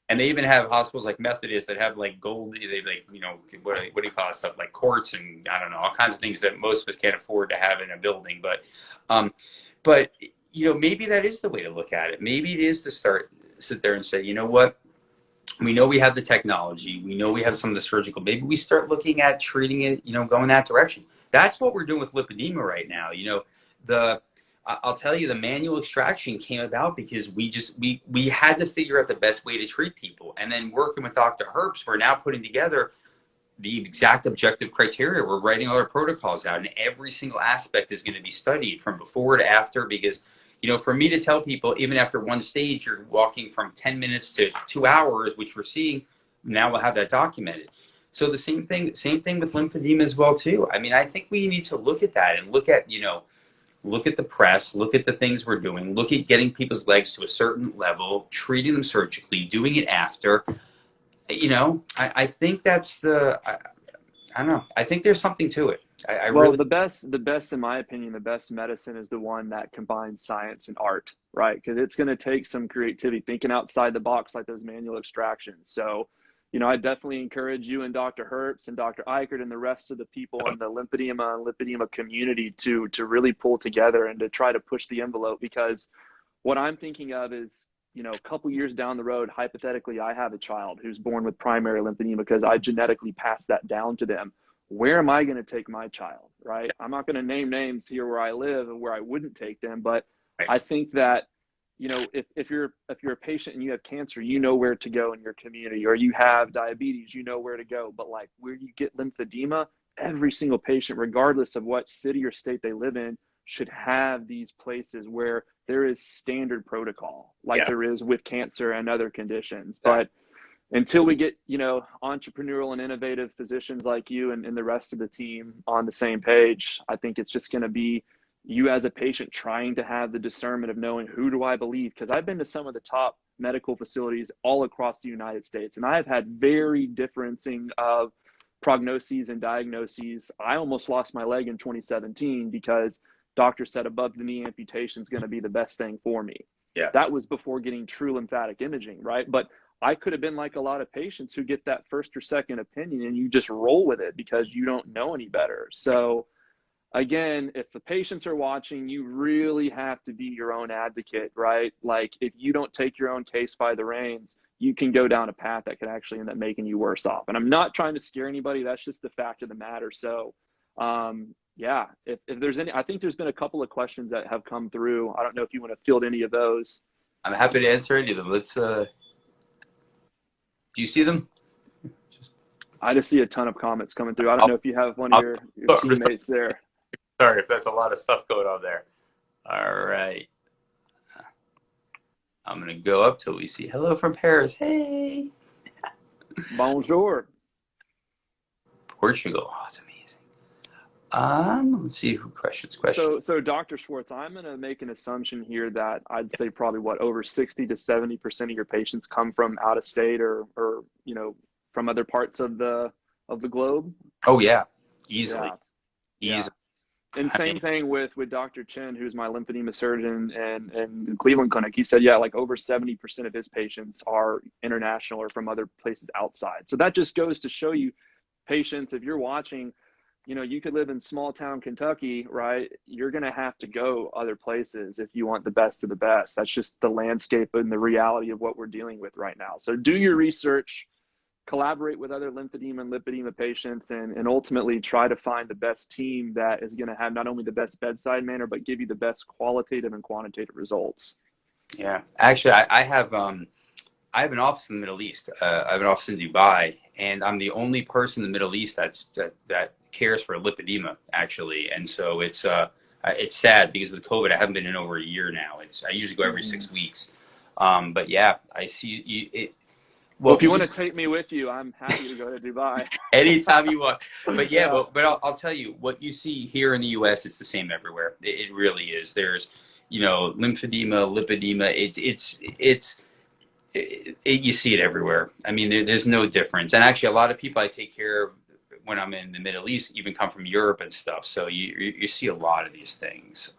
[SPEAKER 2] And they even have hospitals like Methodist that have like gold, they like, you know, what do you call it, stuff like courts and I don't know, all kinds of things that most of us can't afford to have in a building. But you know, maybe that is the way to look at it. Maybe it is to sit there and say, you know what, we know we have the technology, we know we have some of the surgical, maybe we start looking at treating it, you know, going that direction. That's what we're doing with lipedema right now. You know, I'll tell you, the manual extraction came about because we had to figure out the best way to treat people. And then working with Dr. Herbst, we're now putting together the exact objective criteria. We're writing all our protocols out, and every single aspect is going to be studied from before to after, because, you know, for me to tell people, even after one stage, you're walking from 10 minutes to 2 hours, which we're seeing, now we'll have that documented. So the same thing with lymphedema as well, too. I mean, I think we need to look at that and look at, you know, look at the press, look at the things we're doing, look at getting people's legs to a certain level, treating them surgically, doing it after. You know, I think that's I don't know. I think there's something to it.
[SPEAKER 1] The best, in my opinion, the best medicine is the one that combines science and art, right? Because it's going to take some creativity, thinking outside the box, like those manual extractions. So, you know, I definitely encourage you and Dr. Herbst and Dr. Eichert and the rest of the people in the lymphedema and lipedema community to really pull together and to try to push the envelope, because what I'm thinking of is, you know, a couple years down the road, hypothetically, I have a child who's born with primary lymphedema because I genetically passed that down to them. Where am I going to take my child, right? I'm not going to name names here where I live and where I wouldn't take them, but I think that, you know, if you're a patient and you have cancer, you know where to go in your community, or you have diabetes, you know where to go. But like where you get lymphedema, every single patient, regardless of what city or state they live in, should have these places where there is standard protocol, like there is with cancer and other conditions. But until we get, you know, entrepreneurial and innovative physicians like you and the rest of the team on the same page, I think it's just going to be you as a patient trying to have the discernment of knowing, who do I believe? Because I've been to some of the top medical facilities all across the United States, and I've had very differencing of prognoses and diagnoses. I almost lost my leg in 2017 because doctor said above the knee amputation is going to be the best thing for me. Yeah. That was before getting true lymphatic imaging, right? But I could have been like a lot of patients who get that first or second opinion and you just roll with it because you don't know any better. So again, if the patients are watching, you really have to be your own advocate, right? Like if you don't take your own case by the reins, you can go down a path that could actually end up making you worse off. And I'm not trying to scare anybody. That's just the fact of the matter. So, yeah, if there's any, I think there's been a couple of questions that have come through. I don't know if you want to field any of those.
[SPEAKER 2] I'm happy to answer any of them. Let's, do you see them?
[SPEAKER 1] I just see a ton of comments coming through. I don't know if you have one of your teammates there.
[SPEAKER 2] Sorry if that's a lot of stuff going on there. All right. I'm going to go up till we see hello from Paris. Hey.
[SPEAKER 1] Bonjour.
[SPEAKER 2] Portugal. Oh, it's amazing. Let's see who questions.
[SPEAKER 1] So Dr. Schwartz, I'm going to make an assumption here that I'd say probably over 60 to 70% of your patients come from out of state or you know, from other parts of the globe.
[SPEAKER 2] Oh yeah, easily.
[SPEAKER 1] Yeah. And same thing with Dr. Chen, who's my lymphedema surgeon and Cleveland Clinic. He said, yeah, like over 70% of his patients are international or from other places outside. So that just goes to show you, patients, if you're watching, you know, you could live in small town Kentucky, right? You're going to have to go other places if you want the best of the best. That's just the landscape and the reality of what we're dealing with right now. So do your research, collaborate with other lymphedema and lipedema patients, and ultimately try to find the best team that is going to have not only the best bedside manner, but give you the best qualitative and quantitative results.
[SPEAKER 2] Yeah, actually, I have an office in the Middle East. I have an office in Dubai, and I'm the only person in the Middle East that cares for lipedema, actually. And so it's sad because with COVID, I haven't been in over a year now. I usually go every 6 weeks. But yeah, I see you.
[SPEAKER 1] Well, if you want to take me with you, I'm happy to go to Dubai.
[SPEAKER 2] Anytime you want. But yeah, but I'll tell you, what you see here in the U.S., it's the same everywhere. It really is. There's, you know, lymphedema, lipedema. You see it everywhere. I mean, there's no difference. And actually, a lot of people I take care of when I'm in the Middle East even come from Europe and stuff. So you see a lot of these things.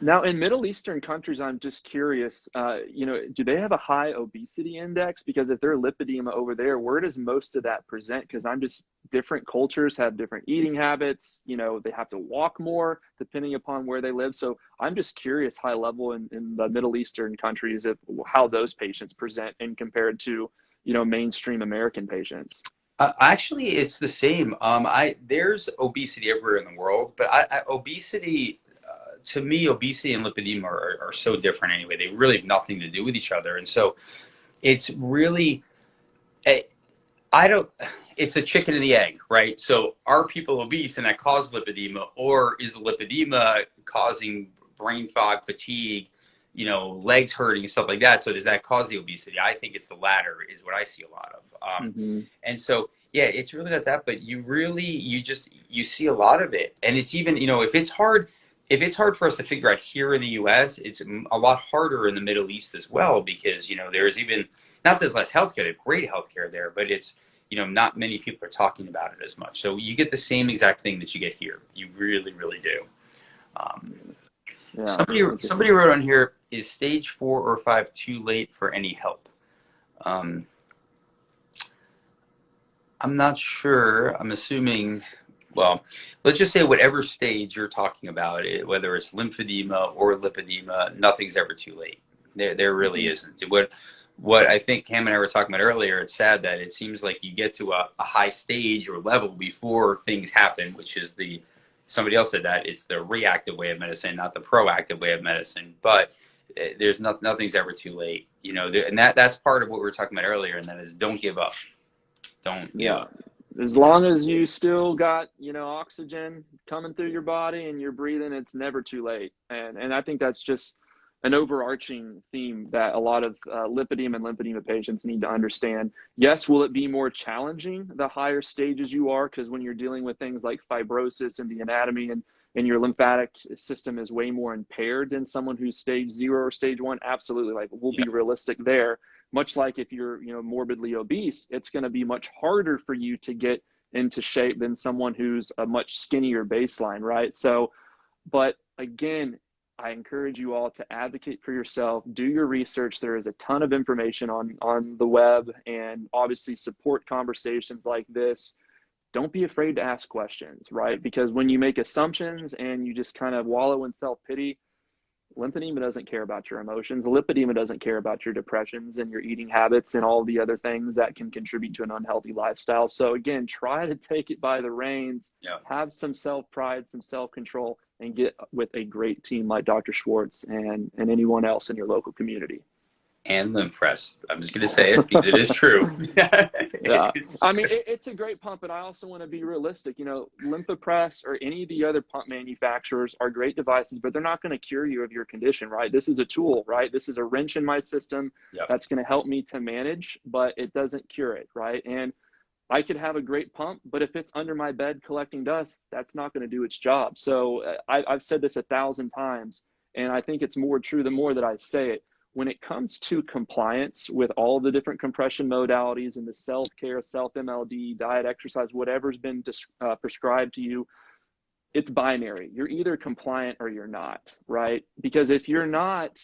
[SPEAKER 1] Now, in Middle Eastern countries, I'm just curious, you know, do they have a high obesity index? Because if they're lipedema over there, where does most of that present? Because different cultures have different eating habits. You know, they have to walk more depending upon where they live. So I'm just curious, high level in the Middle Eastern countries, how those patients present and compared to, you know, mainstream American patients.
[SPEAKER 2] Actually, it's the same. There's obesity everywhere in the world, but obesity. To me, obesity and lipedema are so different anyway. They really have nothing to do with each other. And so it's really, it's a chicken and the egg, right? So are people obese and that causes lipedema, or is the lipedema causing brain fog, fatigue, you know, legs hurting and stuff like that? So does that cause the obesity? I think it's the latter is what I see a lot of. And so, yeah, it's really not that, but you see a lot of it. And it's even, you know, if it's hard for us to figure out here in the U.S., it's a lot harder in the Middle East as well, because, you know, there's even, not there's less healthcare, they have great healthcare there, but it's, you know, not many people are talking about it as much. So you get the same exact thing that you get here. You really, really do. Somebody wrote on here, is stage 4 or 5 too late for any help? I'm not sure. I'm assuming... Well, let's just say whatever stage you're talking about, whether it's lymphedema or lipedema, nothing's ever too late. There really isn't. What I think Cam and I were talking about earlier, it's sad that it seems like you get to a high stage or level before things happen, which is somebody else said that, it's the reactive way of medicine, not the proactive way of medicine. But there's nothing's ever too late, you know, and that's part of what we were talking about earlier, and that is don't give up. Don't give up.
[SPEAKER 1] As long as you still got, you know, oxygen coming through your body and you're breathing, it's never too late. And I think that's just an overarching theme that a lot of lipedema and lymphedema patients need to understand. Yes, will it be more challenging the higher stages you are? Because when you're dealing with things like fibrosis and the anatomy and your lymphatic system is way more impaired than someone who's stage 0 or stage 1, absolutely. Like, we'll be realistic there. Much like if you're, you know, morbidly obese, it's going to be much harder for you to get into shape than someone who's a much skinnier baseline, right? So, but again, I encourage you all to advocate for yourself, do your research. There is a ton of information on the web, and obviously support conversations like this. Don't be afraid to ask questions, right? Because when you make assumptions and you just kind of wallow in self-pity, Lymphedema doesn't care about your emotions. Lipedema doesn't care about your depressions and your eating habits and all the other things that can contribute to an unhealthy lifestyle. So again, try to take it by the reins, have some self-pride, some self-control, and get with a great team like Dr. Schwartz and anyone else in your local community.
[SPEAKER 2] And lymph press. I'm just going to say it because it is true.
[SPEAKER 1] Yeah. I mean, it's a great pump, and I also want to be realistic. You know, Lymphopress or any of the other pump manufacturers are great devices, but they're not going to cure you of your condition, right? This is a tool, right? This is a wrench in my system that's going to help me to manage, but it doesn't cure it, right? And I could have a great pump, but if it's under my bed collecting dust, that's not going to do its job. So I've said this 1,000 times, and I think it's more true the more that I say it. When it comes to compliance with all the different compression modalities and the self-care, self-MLD, diet, exercise, whatever's been prescribed to you, it's binary. You're either compliant or you're not, right? Because if you're not,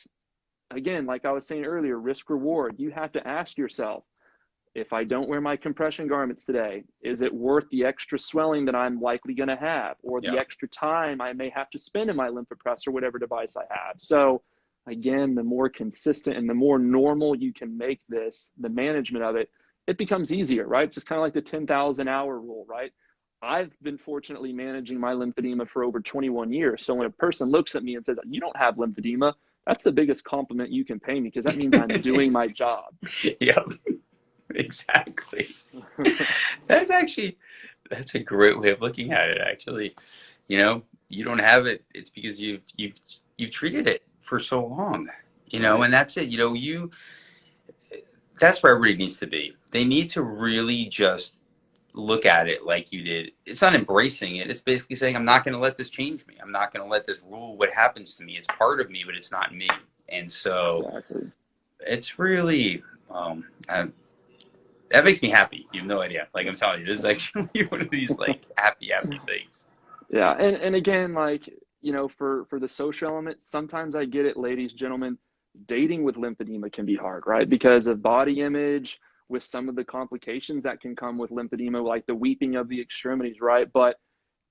[SPEAKER 1] again, like I was saying earlier, risk reward, you have to ask yourself, if I don't wear my compression garments today, is it worth the extra swelling that I'm likely going to have, or the extra time I may have to spend in my Lymphopress or whatever device I have? So again, the more consistent and the more normal you can make this, the management of it, it becomes easier, right? Just kind of like the 10,000 hour rule, right? I've been fortunately managing my lymphedema for over 21 years. So when a person looks at me and says, you don't have lymphedema, that's the biggest compliment you can pay me, because that means I'm doing my job.
[SPEAKER 2] Yep, exactly. That's a great way of looking at it, actually. You know, you don't have it, it's because you've treated it for so long, you know, and that's it. You know, that's where everybody needs to be. They need to really just look at it like you did. It's not embracing it. It's basically saying, I'm not going to let this change me. I'm not going to let this rule what happens to me. It's part of me, but it's not me. And so it's really, that makes me happy. You have no idea. Like I'm telling you, this is actually one of these like happy things.
[SPEAKER 1] Yeah. And again, like, you know, for the social element, sometimes I get it, ladies, gentlemen, dating with lymphedema can be hard, right? Because of body image, with some of the complications that can come with lymphedema, like the weeping of the extremities, right? But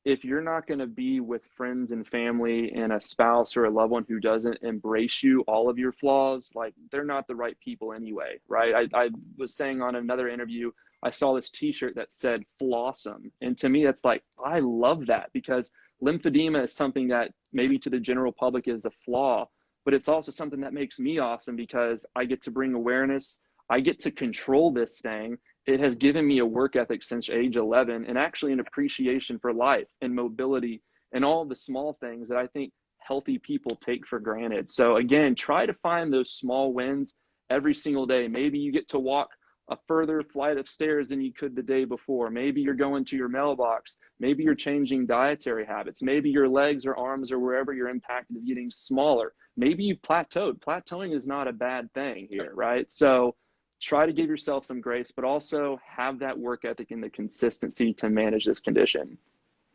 [SPEAKER 1] if you're not going to be with friends and family and a spouse or a loved one who doesn't embrace you, all of your flaws, like they're not the right people anyway, right? I was saying on another interview, I saw this t-shirt that said Flawsome. And to me, that's like, I love that, because lymphedema is something that maybe to the general public is a flaw, but it's also something that makes me awesome because I get to bring awareness. I get to control this thing. It has given me a work ethic since age 11, and actually an appreciation for life and mobility and all the small things that I think healthy people take for granted. So again, try to find those small wins every single day. Maybe you get to walk a further flight of stairs than you could the day before. Maybe you're going to your mailbox. Maybe you're changing dietary habits. Maybe your legs or arms or wherever you're impacted is getting smaller. Maybe you've plateaued. Plateauing is not a bad thing here, right? So try to give yourself some grace, but also have that work ethic and the consistency to manage this condition.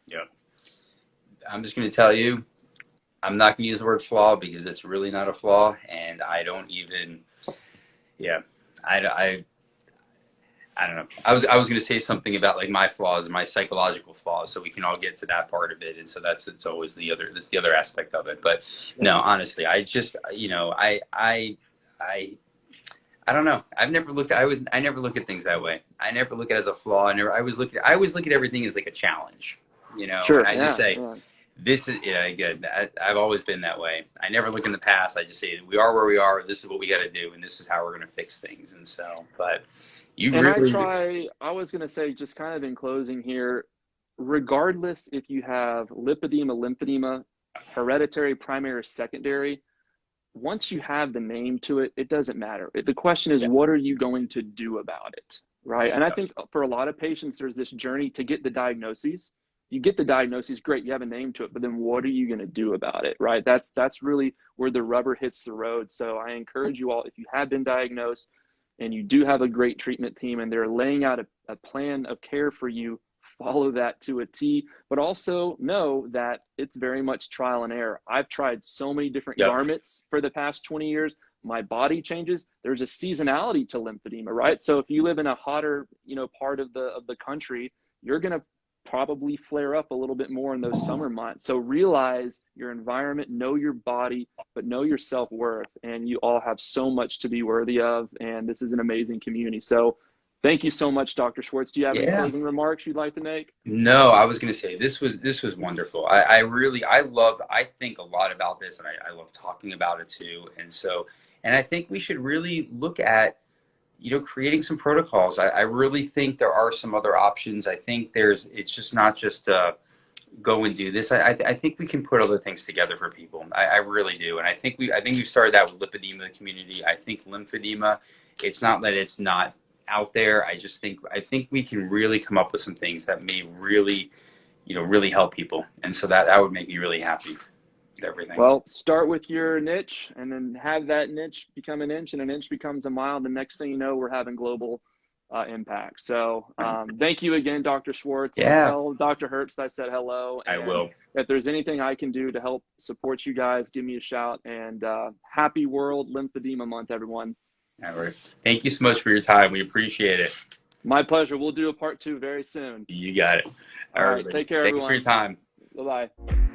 [SPEAKER 2] Yeah. I'm just going to tell you, I'm not going to use the word flaw because it's really not a flaw. And I don't even, I don't know. I was going to say something about like my flaws, my psychological flaws, so we can all get to that part of it. And so it's always the other aspect of it. But no, honestly, I just, you know, I don't know. I never look at things that way. I never look at it as a flaw. I always look at everything as like a challenge, you know.
[SPEAKER 1] Sure.
[SPEAKER 2] And I just say, this is, good. I've always been that way. I never look in the past. I just say, we are where we are. This is what we got to do. And this is how we're going to fix things. And so, but
[SPEAKER 1] I was going to say, just kind of in closing here, regardless if you have lipedema, lymphedema, hereditary, primary, or secondary, once you have the name to it, it doesn't matter. The question is, what are you going to do about it, right? And I think for a lot of patients, there's this journey to get the diagnoses. You get the diagnoses, great, you have a name to it, but then what are you going to do about it, right? That's really where the rubber hits the road. So I encourage you all, if you have been diagnosed and you do have a great treatment team and they're laying out a plan of care for you, follow that to a T, but also know that it's very much trial and error. I've tried so many different garments for the past 20 years. My body changes. There's a seasonality to lymphedema, right? So if you live in a hotter, part of the country, you're going to probably flare up a little bit more in those summer months. So realize your environment, know your body, but know your self-worth. And you all have so much to be worthy of. And this is an amazing community. So thank you so much, Dr. Schwartz. Do you have any closing remarks you'd like to make?
[SPEAKER 2] No, I was going to say this was wonderful. I think a lot about this, and I love talking about it too. And I think we should really look at, creating some protocols. I really think there are some other options. I think it's just not just go and do this. I think we can put other things together for people. I really do. And I think we've started that with lipedema community. I think lymphedema, it's not that it's not out there. I think we can really come up with some things that may really, really help people. And so that would make me really happy. Everything.
[SPEAKER 1] Well, start with your niche and then have that niche become an inch, and an inch becomes a mile. The next thing you know, we're having global impact. So thank you again, Dr. Schwartz.
[SPEAKER 2] Yeah.
[SPEAKER 1] Tell Dr. Herbst I said hello.
[SPEAKER 2] I will.
[SPEAKER 1] If there's anything I can do to help support you guys, give me a shout. And happy World Lymphedema Month, everyone.
[SPEAKER 2] All right. Thank you so much for your time. We appreciate it.
[SPEAKER 1] My pleasure. We'll do a part 2 very soon.
[SPEAKER 2] You got it.
[SPEAKER 1] All right. Take care,
[SPEAKER 2] Thanks
[SPEAKER 1] everyone.
[SPEAKER 2] for your time.
[SPEAKER 1] Bye-bye.